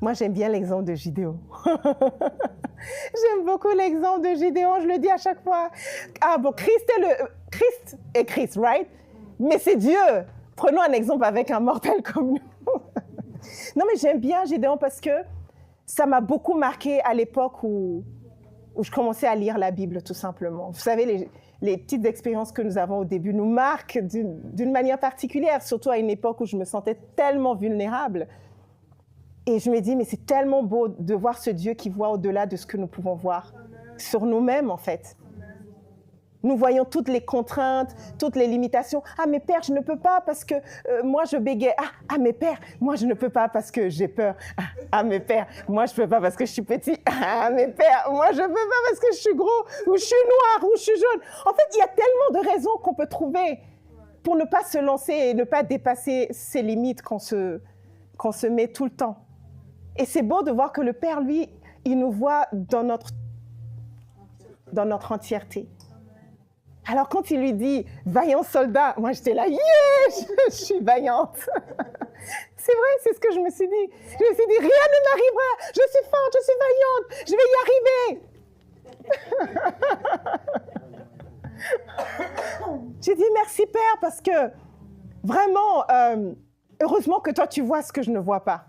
Moi, j'aime bien l'exemple de Gideon. J'aime beaucoup l'exemple de Gideon, je le dis à chaque fois. Ah bon, Christ est Christ, right? Mais c'est Dieu. Prenons un exemple avec un mortel comme nous. Non, mais j'aime bien Gideon parce que ça m'a beaucoup marqué à l'époque où je commençais à lire la Bible, tout simplement. Vous savez, les petites expériences que nous avons au début nous marquent d'une manière particulière, surtout à une époque où je me sentais tellement vulnérable. Et je me dis, mais c'est tellement beau de voir ce Dieu qui voit au-delà de ce que nous pouvons voir sur nous-mêmes, en fait. Nous voyons toutes les contraintes, toutes les limitations. Ah, mais Père, je ne peux pas parce que moi, je bégaye. Ah, mais Père, moi, je ne peux pas parce que j'ai peur. Ah, mais Père, moi, je ne peux pas parce que je suis petit. Ah, mais Père, moi, je ne peux pas parce que je suis gros, ou je suis noir, ou je suis jaune. En fait, il y a tellement de raisons qu'on peut trouver pour ne pas se lancer et ne pas dépasser ses limites qu'on se met tout le temps. Et c'est beau de voir que le Père, lui, il nous voit dans notre entièreté. Alors quand il lui dit « vaillant soldat », moi j'étais là « yeah, je suis vaillante ». C'est vrai, c'est ce que je me suis dit. Je me suis dit « rien ne m'arrivera, je suis forte, je suis vaillante, je vais y arriver ». J'ai dit merci Père parce que vraiment, heureusement que toi tu vois ce que je ne vois pas.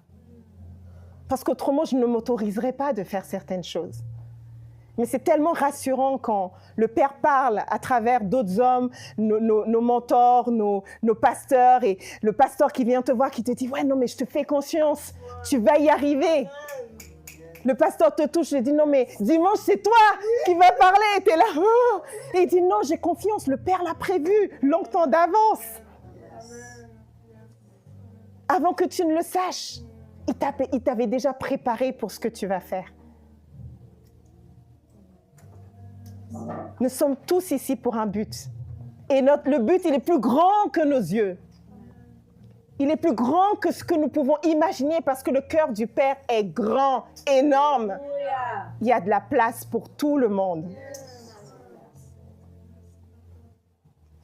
Parce qu'autrement je ne m'autoriserais pas de faire certaines choses. Mais c'est tellement rassurant quand le Père parle à travers d'autres hommes, nos mentors, nos pasteurs, et le pasteur qui vient te voir, qui te dit « ouais, non, mais je te fais confiance, tu vas y arriver ». Le pasteur te touche et dit « non, mais dimanche, c'est toi qui vas parler ». Et tu es là « et il dit « non, j'ai confiance, le Père l'a prévu longtemps d'avance ». Avant que tu ne le saches, il t'avait déjà préparé pour ce que tu vas faire. Nous sommes tous ici pour un but. Et le but, il est plus grand que nos yeux. Il est plus grand que ce que nous pouvons imaginer parce que le cœur du Père est grand, énorme. Il y a de la place pour tout le monde.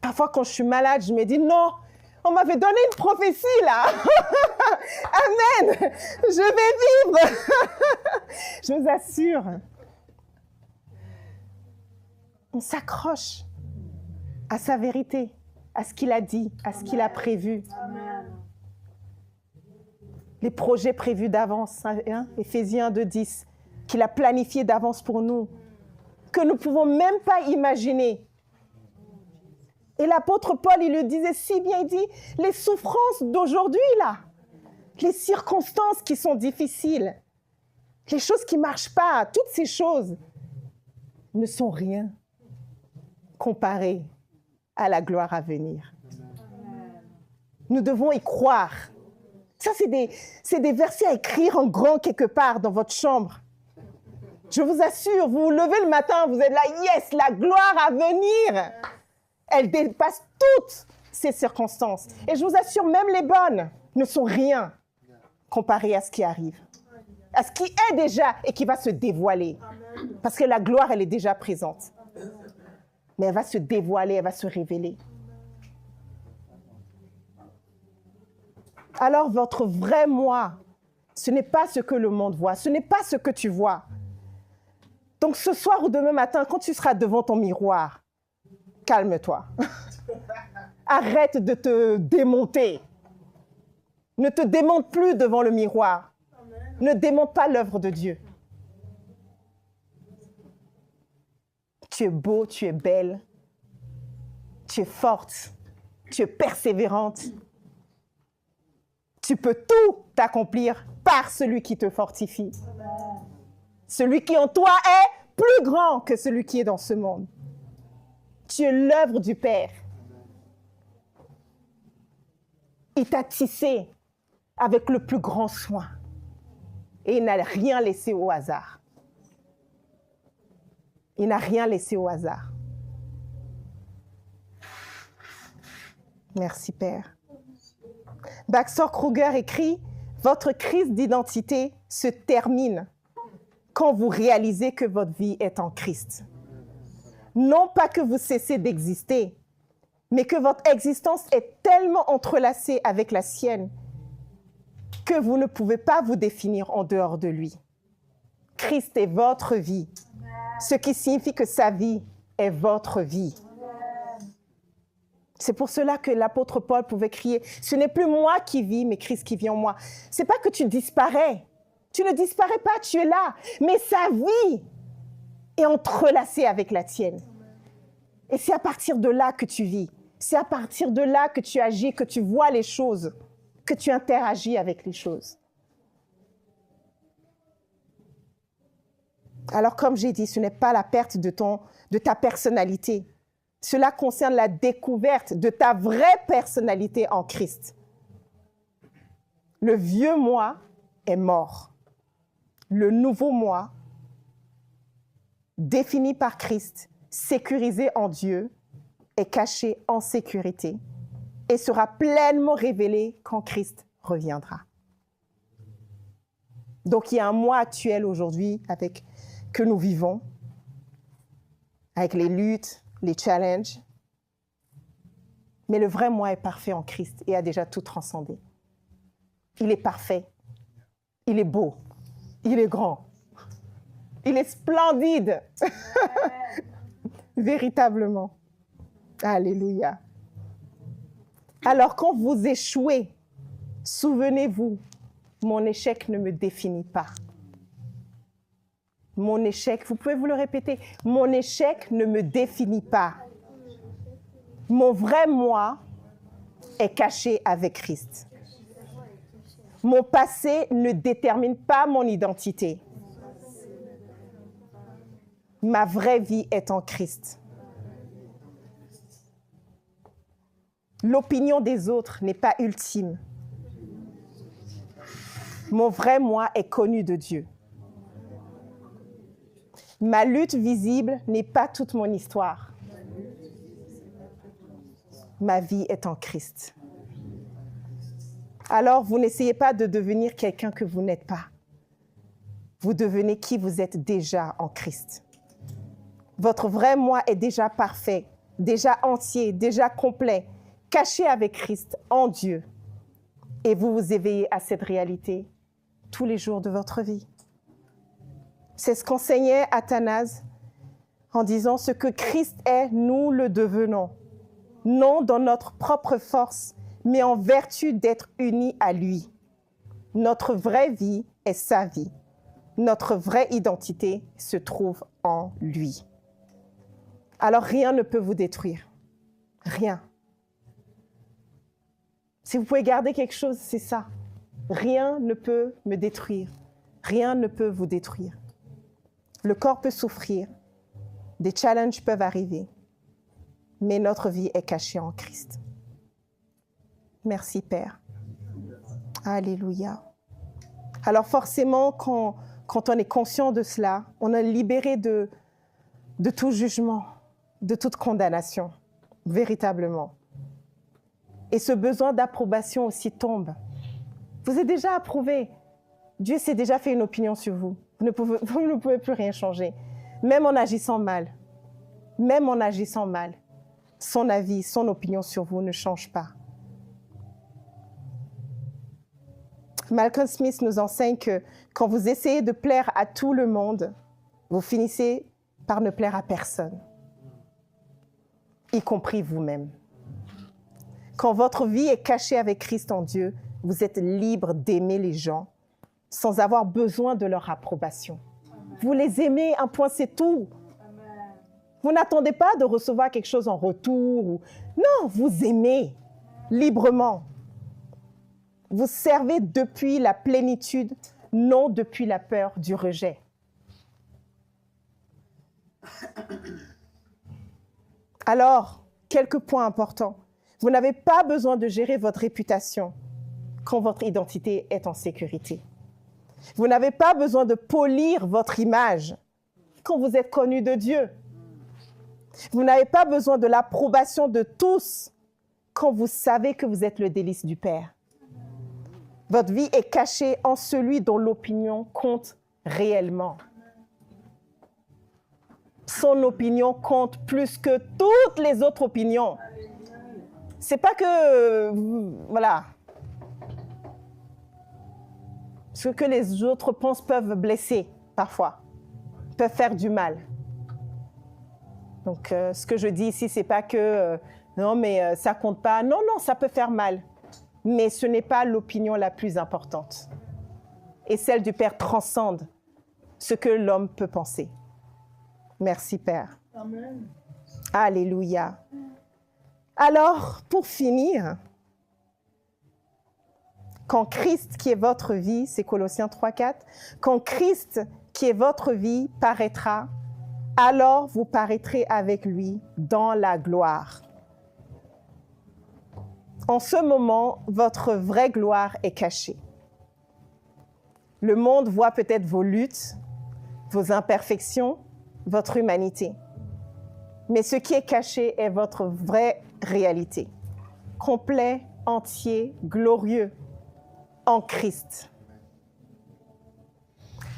Parfois, quand je suis malade, je me dis non, on m'avait donné une prophétie là. Amen. Je vais vivre. Je vous assure. On s'accroche à sa vérité, à ce qu'il a dit, à ce qu'il a prévu. Amen. Les projets prévus d'avance, hein, Éphésiens 2:10, qu'il a planifié d'avance pour nous, que nous ne pouvons même pas imaginer. Et l'apôtre Paul, il le disait si bien, il dit, les souffrances d'aujourd'hui, là, les circonstances qui sont difficiles, les choses qui ne marchent pas, toutes ces choses ne sont rien comparées à la gloire à venir. Nous devons y croire. Ça, c'est des versets à écrire en grand quelque part dans votre chambre. Je vous assure, vous vous levez le matin, vous êtes là, yes, la gloire à venir. Elle dépasse toutes ces circonstances. Et je vous assure, même les bonnes ne sont rien comparées à ce qui arrive. À ce qui est déjà et qui va se dévoiler. Parce que la gloire, elle est déjà présente. Mais elle va se dévoiler, elle va se révéler. Alors, votre vrai moi, ce n'est pas ce que le monde voit, ce n'est pas ce que tu vois. Donc, ce soir ou demain matin, quand tu seras devant ton miroir, calme-toi. Arrête de te démonter. Ne te démonte plus devant le miroir. Ne démonte pas l'œuvre de Dieu. Tu es beau, tu es belle, tu es forte, tu es persévérante. Tu peux tout accomplir par celui qui te fortifie. Celui qui en toi est plus grand que celui qui est dans ce monde. Tu es l'œuvre du Père. Il t'a tissé avec le plus grand soin. Et il n'a rien laissé au hasard. Il n'a rien laissé au hasard. Merci, Père. Baxter Kruger écrit « Votre crise d'identité se termine quand vous réalisez que votre vie est en Christ. Non pas que vous cessez d'exister, mais que votre existence est tellement entrelacée avec la sienne que vous ne pouvez pas vous définir en dehors de lui. Christ est votre vie, ce qui signifie que sa vie est votre vie. » C'est pour cela que l'apôtre Paul pouvait crier « Ce n'est plus moi qui vis, mais Christ qui vit en moi. » Ce n'est pas que tu disparais. Tu ne disparais pas, tu es là. Mais sa vie est entrelacée avec la tienne. Et c'est à partir de là que tu vis. C'est à partir de là que tu agis, que tu vois les choses, que tu interagis avec les choses. Alors, comme j'ai dit, ce n'est pas la perte de ta personnalité. Cela concerne la découverte de ta vraie personnalité en Christ. Le vieux moi est mort. Le nouveau moi, défini par Christ, sécurisé en Dieu, est caché en sécurité et sera pleinement révélée quand Christ reviendra. Donc, il y a un mois actuel aujourd'hui que nous vivons, avec les luttes, les challenges. Mais le vrai moi est parfait en Christ et a déjà tout transcendé. Il est parfait. Il est beau. Il est grand. Il est splendide. Véritablement. Alléluia. Alors, quand vous échouez, souvenez-vous, mon échec ne me définit pas. Mon échec, vous pouvez vous le répéter, mon échec ne me définit pas. Mon vrai moi est caché avec Christ. Mon passé ne détermine pas mon identité. Ma vraie vie est en Christ. L'opinion des autres n'est pas ultime. Mon vrai moi est connu de Dieu. Ma lutte visible n'est pas toute mon histoire. Ma vie est en Christ. Alors, vous n'essayez pas de devenir quelqu'un que vous n'êtes pas. Vous devenez qui vous êtes déjà en Christ. Votre vrai moi est déjà parfait, déjà entier, déjà complet, caché avec Christ en Dieu. Et vous vous éveillez à cette réalité tous les jours de votre vie. C'est ce qu'enseignait Athanase en disant « Ce que Christ est, nous le devenons, non dans notre propre force, mais en vertu d'être unis à lui. Notre vraie vie est sa vie. Notre vraie identité se trouve en lui. » Alors rien ne peut vous détruire. Rien. Si vous pouvez garder quelque chose, c'est ça. Rien ne peut me détruire. Rien ne peut vous détruire. Le corps peut souffrir. Des challenges peuvent arriver. Mais notre vie est cachée en Christ. Merci, Père. Alléluia. Alors forcément, quand on est conscient de cela, on est libéré de tout jugement, de toute condamnation, véritablement. Et ce besoin d'approbation aussi tombe. Vous êtes déjà approuvé. Dieu s'est déjà fait une opinion sur vous. Vous ne pouvez plus rien changer. Même en agissant mal. Même en agissant mal. Son avis, son opinion sur vous ne change pas. Malcolm Smith nous enseigne que quand vous essayez de plaire à tout le monde, vous finissez par ne plaire à personne, y compris vous-même. Quand votre vie est cachée avec Christ en Dieu, vous êtes libre d'aimer les gens sans avoir besoin de leur approbation. Vous les aimez, un point, c'est tout. Vous n'attendez pas de recevoir quelque chose en retour. Non, vous aimez librement. Vous servez depuis la plénitude, non depuis la peur du rejet. Alors, quelques points importants. Vous n'avez pas besoin de gérer votre réputation quand votre identité est en sécurité. Vous n'avez pas besoin de polir votre image quand vous êtes connu de Dieu. Vous n'avez pas besoin de l'approbation de tous quand vous savez que vous êtes le délice du Père. Votre vie est cachée en celui dont l'opinion compte réellement. Son opinion compte plus que toutes les autres opinions. C'est pas que, voilà, ce que les autres pensent peuvent blesser parfois, peuvent faire du mal. Donc, ce que je dis ici, c'est pas que, non, mais ça compte pas. Non, non, ça peut faire mal. Mais ce n'est pas l'opinion la plus importante. Et celle du Père transcende ce que l'homme peut penser. Merci, Père. Amen. Alléluia. Alors, pour finir, quand Christ qui est votre vie, c'est Colossiens 3:4, quand Christ qui est votre vie paraîtra, alors vous paraîtrez avec lui dans la gloire. En ce moment, votre vraie gloire est cachée. Le monde voit peut-être vos luttes, vos imperfections, votre humanité. Mais ce qui est caché est votre vraie réalité. complet, entier, glorieux en Christ.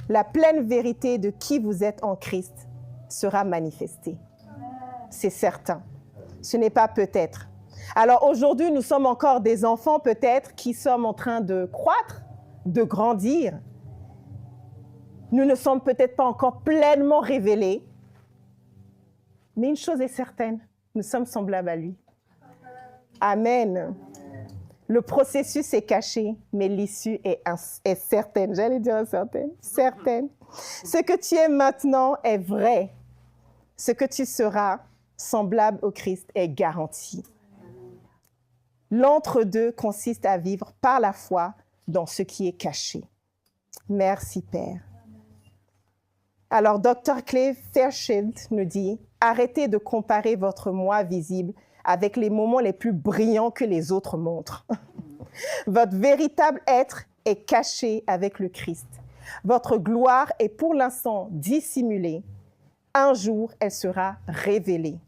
La pleine vérité de qui vous êtes en Christ sera manifestée. C'est certain. Ce n'est pas peut-être. Alors aujourd'hui, nous sommes encore des enfants peut-être qui sommes en train de croître, de grandir. Nous ne sommes peut-être pas encore pleinement révélés. Mais une chose est certaine, nous sommes semblables à lui. Amen. Le processus est caché, mais l'issue est certaine. J'allais dire incertaine. Certaine. Ce que tu es maintenant est vrai. Ce que tu seras, semblable au Christ, est garanti. L'entre-deux consiste à vivre par la foi dans ce qui est caché. Merci, Père. Alors, Dr. Clay Fairchild nous dit, arrêtez de comparer votre moi visible avec les moments les plus brillants que les autres montrent. Votre véritable être est caché avec le Christ. Votre gloire est pour l'instant dissimulée. Un jour, elle sera révélée.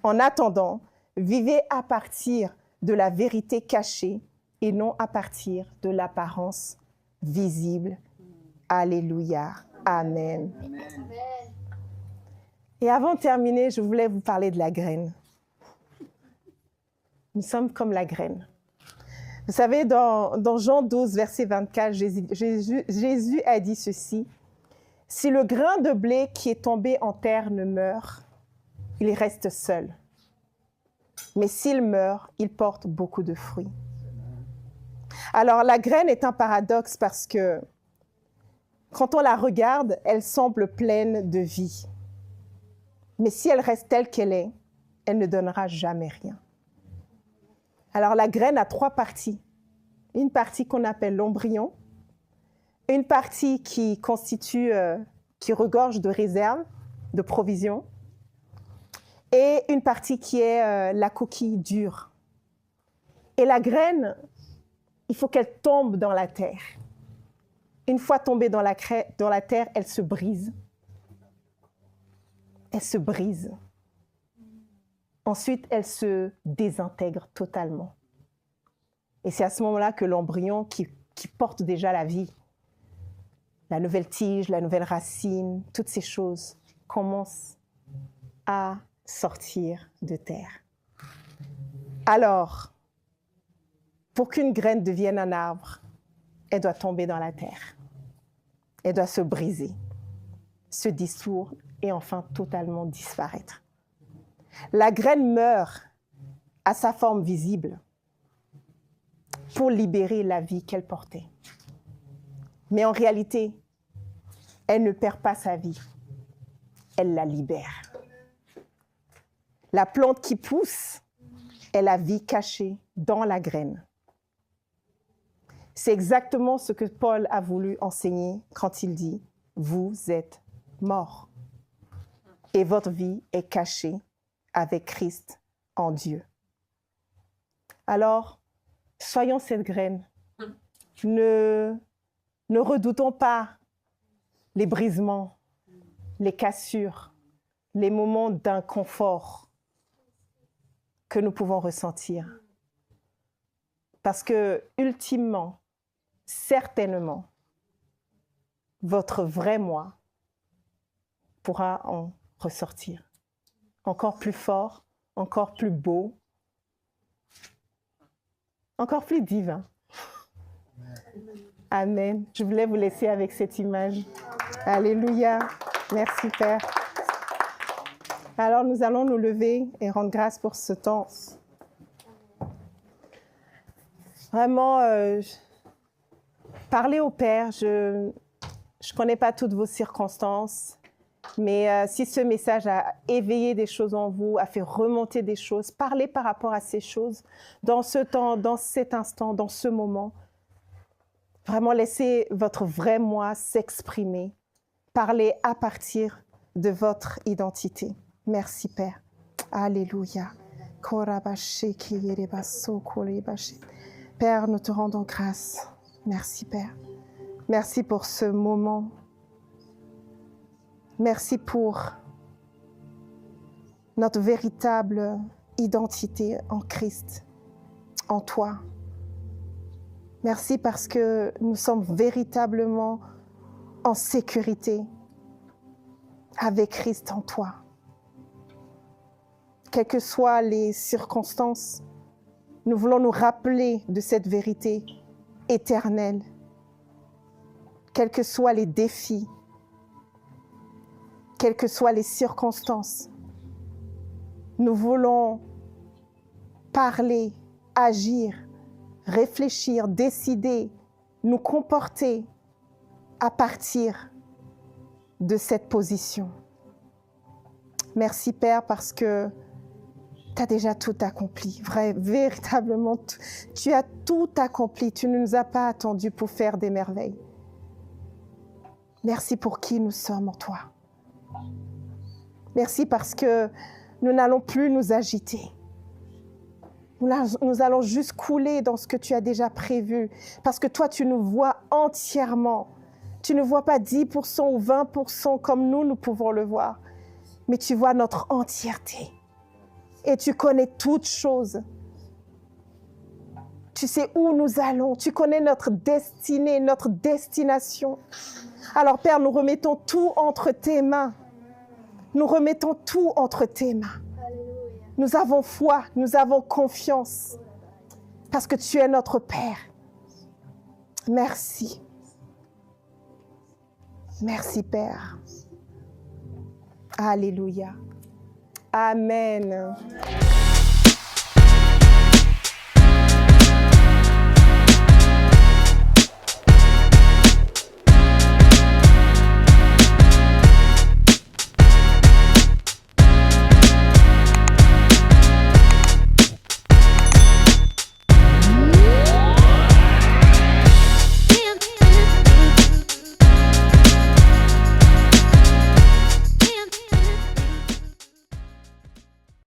En attendant, vivez à partir de la vérité cachée et non à partir de l'apparence visible. Alléluia. Amen. Amen. Et avant de terminer, je voulais vous parler de la graine. Nous sommes comme la graine. Vous savez, dans Jean 12, verset 24, Jésus a dit ceci. « Si le grain de blé qui est tombé en terre ne meurt, il reste seul. Mais s'il meurt, il porte beaucoup de fruits. » Alors, la graine est un paradoxe parce que quand on la regarde, elle semble pleine de vie. Mais si elle reste telle qu'elle est, elle ne donnera jamais rien. Alors, la graine a trois parties. Une partie qu'on appelle l'embryon, une partie qui regorge de réserves, de provisions, et une partie qui est la coquille dure. Et la graine, il faut qu'elle tombe dans la terre. Une fois tombée dans la terre, elle se brise. Elle se brise. Ensuite, elle se désintègre totalement. Et c'est à ce moment-là que l'embryon qui porte déjà la vie, la nouvelle tige, la nouvelle racine, toutes ces choses commencent à sortir de terre. Alors, pour qu'une graine devienne un arbre, elle doit tomber dans la terre. Elle doit se briser, se dissoudre et enfin totalement disparaître. La graine meurt à sa forme visible pour libérer la vie qu'elle portait. Mais en réalité, elle ne perd pas sa vie, elle la libère. La plante qui pousse est la vie cachée dans la graine. C'est exactement ce que Paul a voulu enseigner quand il dit « Vous êtes morts et votre vie est cachée avec Christ en Dieu. » Alors, soyons cette graine. Ne redoutons pas les brisements, les cassures, les moments d'inconfort que nous pouvons ressentir. Parce que, ultimement, certainement, votre vrai moi pourra en ressortir. Encore plus fort, encore plus beau, encore plus divin. Amen. Je voulais vous laisser avec cette image. Alléluia. Merci, Père. Alors, nous allons nous lever et rendre grâce pour ce temps. Vraiment, parlez au Père. Je ne connais pas toutes vos circonstances, mais si ce message a éveillé des choses en vous, a fait remonter des choses, parlez par rapport à ces choses dans ce temps, dans cet instant, dans ce moment. Vraiment, laissez votre vrai moi s'exprimer. Parlez à partir de votre identité. Merci, Père. Alléluia. Père, nous te rendons grâce. Merci, Père. Merci pour ce moment. Merci pour notre véritable identité en Christ. en toi. Merci parce que nous sommes véritablement en sécurité avec Christ en toi. Quelles que soient les circonstances, nous voulons nous rappeler de cette vérité éternelle. Quels que soient les défis, quelles que soient les circonstances, nous voulons parler, agir, réfléchir, décider, nous comporter à partir de cette position. Merci Père parce que tu as déjà tout accompli. Véritablement, tu as tout accompli. Tu ne nous as pas attendus pour faire des merveilles. Merci pour qui nous sommes en toi. Merci parce que nous n'allons plus nous agiter. Nous allons juste couler dans ce que tu as déjà prévu. Parce que toi, tu nous vois entièrement. Tu ne vois pas 10% ou 20% comme nous pouvons le voir. Mais tu vois notre entièreté. Et tu connais toutes choses. Tu sais où nous allons. Tu connais notre destinée, notre destination. Alors Père, nous remettons tout entre tes mains. Nous remettons tout entre tes mains. Nous avons foi, nous avons confiance. Parce que tu es notre Père. Merci. Merci Père. Alléluia. Amen.